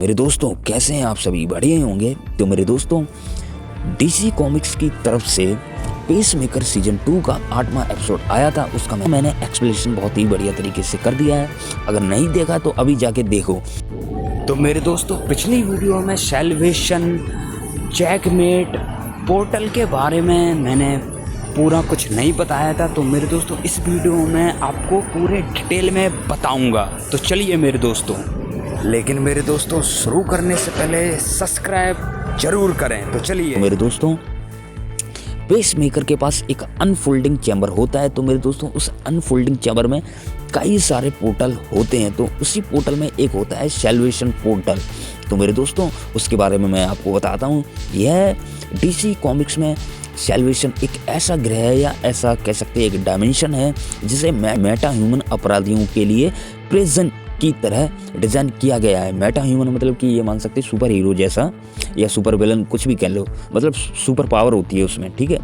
मेरे दोस्तों कैसे हैं आप सभी, बढ़िया होंगे। तो मेरे दोस्तों डीसी कॉमिक्स की तरफ से पेसमेकर सीजन 2 का 8वां एपिसोड आया था, उसका मैंने एक्सप्लेनेशन बहुत ही बढ़िया तरीके से कर दिया है। अगर नहीं देखा तो अभी जाके देखो। तो मेरे दोस्तों पिछली वीडियो में सैल्वेशन, चेकमेट, पोर्टल के बारे में मैंने पूरा कुछ नहीं बताया था। तो मेरे दोस्तों इस वीडियो में आपको पूरे डिटेल में बताऊंगा। तो चलिए मेरे दोस्तों, लेकिन मेरे दोस्तों शुरू करने से पहले सब्सक्राइब जरूर करें। तो चलिए मेरे दोस्तों, पेसमेकर के पास एक अनफोल्डिंग चैम्बर होता है। तो मेरे दोस्तों उस अनफोल्डिंग चैम्बर में कई सारे पोर्टल होते हैं। तो उसी पोर्टल में एक होता है सैल्वेशन पोर्टल। तो मेरे दोस्तों उसके बारे में मैं आपको बताता हूँ। यह डीसी कॉमिक्स में सैल्वेशन एक ऐसा ग्रह है, या ऐसा कह सकते हैं एक डायमेंशन है, जिसे मेटा ह्यूमन अपराधियों के लिए प्रिजन की तरह डिज़ाइन किया गया है। मेटा ह्यूमन मतलब कि ये मान सकते हैं सुपर हीरो जैसा, या सुपर विलन, कुछ भी कह लो, मतलब सुपर पावर होती है उसमें, ठीक है।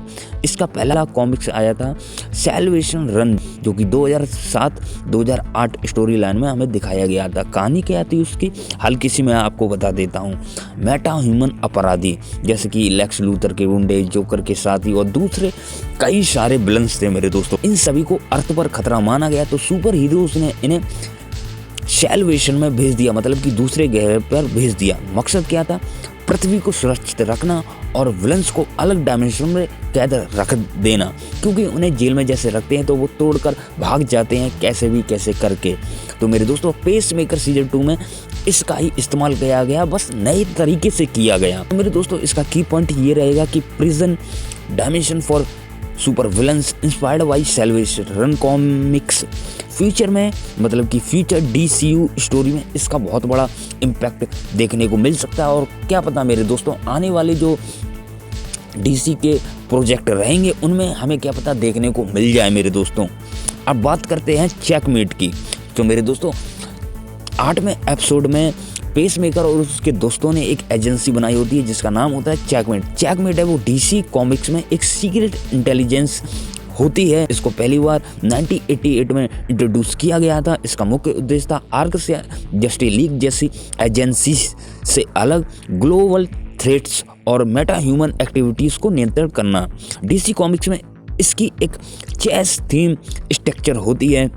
इसका पहला कॉमिक्स आया था सैल्वेशन रन, जो कि 2007-2008 स्टोरी लाइन में हमें दिखाया गया था। कहानी क्या थी उसकी, हल्की सी मैं आपको बता देता हूँ। मेटा ह्यूमन अपराधी जैसे कि लेक्स लूथर के गुंडे, जोकर के साथी और दूसरे कई सारे विलन्स थे मेरे दोस्तों। इन सभी को अर्थ पर खतरा माना गया, तो सुपर हीरोज ने इन्हें सैल्वेशन में भेज दिया, मतलब कि दूसरे ग्रह पर भेज दिया। मकसद क्या था, पृथ्वी को सुरक्षित रखना और विलन्स को अलग डायमेंशन में कैद रख देना, क्योंकि उन्हें जेल में जैसे रखते हैं तो वो तोड़कर भाग जाते हैं कैसे करके। तो मेरे दोस्तों पेसमेकर सीजन 2 में इसका ही इस्तेमाल किया गया, बस नए तरीके से किया गया। तो मेरे दोस्तों इसका की पॉइंट ये रहेगा कि prison dimension for super villains inspired by salvation run comics. Future में, मतलब कि फ्यूचर डीसीयू स्टोरी में इसका बहुत बड़ा इम्पैक्ट देखने को मिल सकता है। और क्या पता मेरे दोस्तों आने वाले जो डीसी के प्रोजेक्ट रहेंगे उनमें हमें क्या पता देखने को मिल जाए मेरे दोस्तों। अब बात करते हैं चेकमेट की। तो मेरे दोस्तों 8वें एपिसोड में पेसमेकर और उसके दोस्तों ने एक एजेंसी बनाई होती है जिसका नाम होता है चेकमेट। चेकमेट है वो डीसी कॉमिक्स में एक सीक्रेट इंटेलिजेंस होती है। इसको पहली बार 1988 में इंट्रोड्यूस किया गया था। इसका मुख्य उद्देश्य था आर्कस या जस्टिस लीग जैसी एजेंसी से अलग ग्लोबल थ्रेट्स और मेटा ह्यूमन एक्टिविटीज़ को नियंत्रण करना। डीसी कॉमिक्स में इसकी एक चेस थीम स्ट्रक्चर होती है,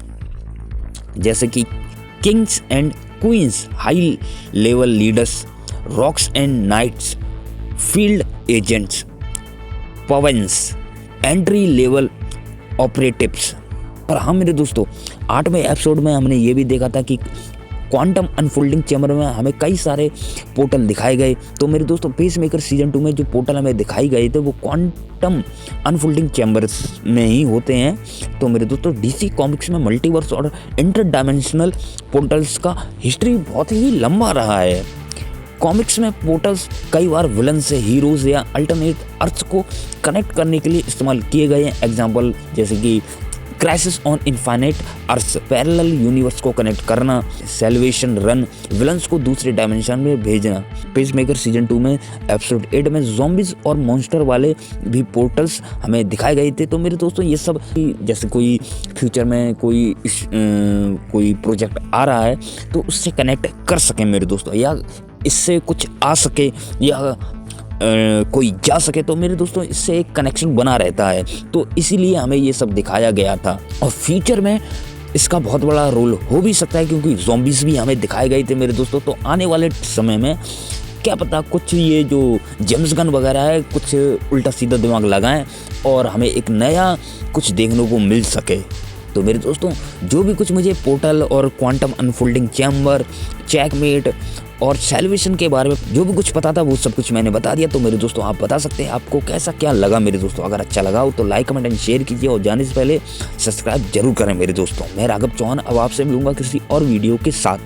जैसे कि kings and queens, high level leaders, rooks and knights, field agents, pawns, entry level operatives. और हाँ मेरे दोस्तों 8वें एपिसोड में हमने ये भी देखा था कि क्वांटम अनफोल्डिंग चैम्बर में हमें कई सारे पोर्टल दिखाए गए। तो मेरे दोस्तों पेसमेकर सीजन 2 में जो पोर्टल हमें दिखाई गए थे वो क्वांटम अनफोल्डिंग चैम्बर्स में ही होते हैं। तो मेरे दोस्तों डीसी कॉमिक्स में मल्टीवर्स और इंटर डायमेंशनल पोर्टल्स का हिस्ट्री बहुत ही लंबा रहा है। कॉमिक्स में पोर्टल्स कई बार विलन से हीरोज या अल्टरनेट अर्थ को कनेक्ट करने के लिए इस्तेमाल किए गए हैं। एग्जाम्पल जैसे कि crisis on infinite earth, parallel universe को कनेक्ट करना, सैल्वेशन रन, विलन्स को दूसरे डायमेंशन में भेजना। पेसमेकर सीजन 2 में एपिसोड 8 में ज़ॉम्बीज और मॉन्स्टर वाले भी पोर्टल्स हमें दिखाए गए थे। तो मेरे दोस्तों ये सब जैसे कोई फ्यूचर में कोई प्रोजेक्ट आ रहा है तो उससे कनेक्ट कर सकें मेरे दोस्तों, या इससे कुछ आ सके, या कोई जा सके, तो मेरे दोस्तों इससे एक कनेक्शन बना रहता है। तो इसीलिए हमें ये सब दिखाया गया था। और फ्यूचर में इसका बहुत बड़ा रोल हो भी सकता है, क्योंकि ज़ॉम्बीज़ भी हमें दिखाए गए थे मेरे दोस्तों। तो आने वाले समय में क्या पता कुछ ये जो जेम्स गन वगैरह है कुछ उल्टा सीधा दिमाग लगाएं और हमें एक नया कुछ देखने को मिल सके। तो मेरे दोस्तों जो भी कुछ मुझे पोर्टल और क्वांटम अनफोल्डिंग चैम्बर, चेकमेट और सैल्वेशन के बारे में जो भी कुछ पता था वो सब कुछ मैंने बता दिया। तो मेरे दोस्तों आप बता सकते हैं आपको कैसा क्या लगा मेरे दोस्तों। अगर अच्छा लगा हो तो लाइक, कमेंट एंड शेयर कीजिए, और जाने से पहले सब्सक्राइब जरूर करें मेरे दोस्तों। मैं राघव चौहान अब आपसे मिलूंगा किसी और वीडियो के साथ।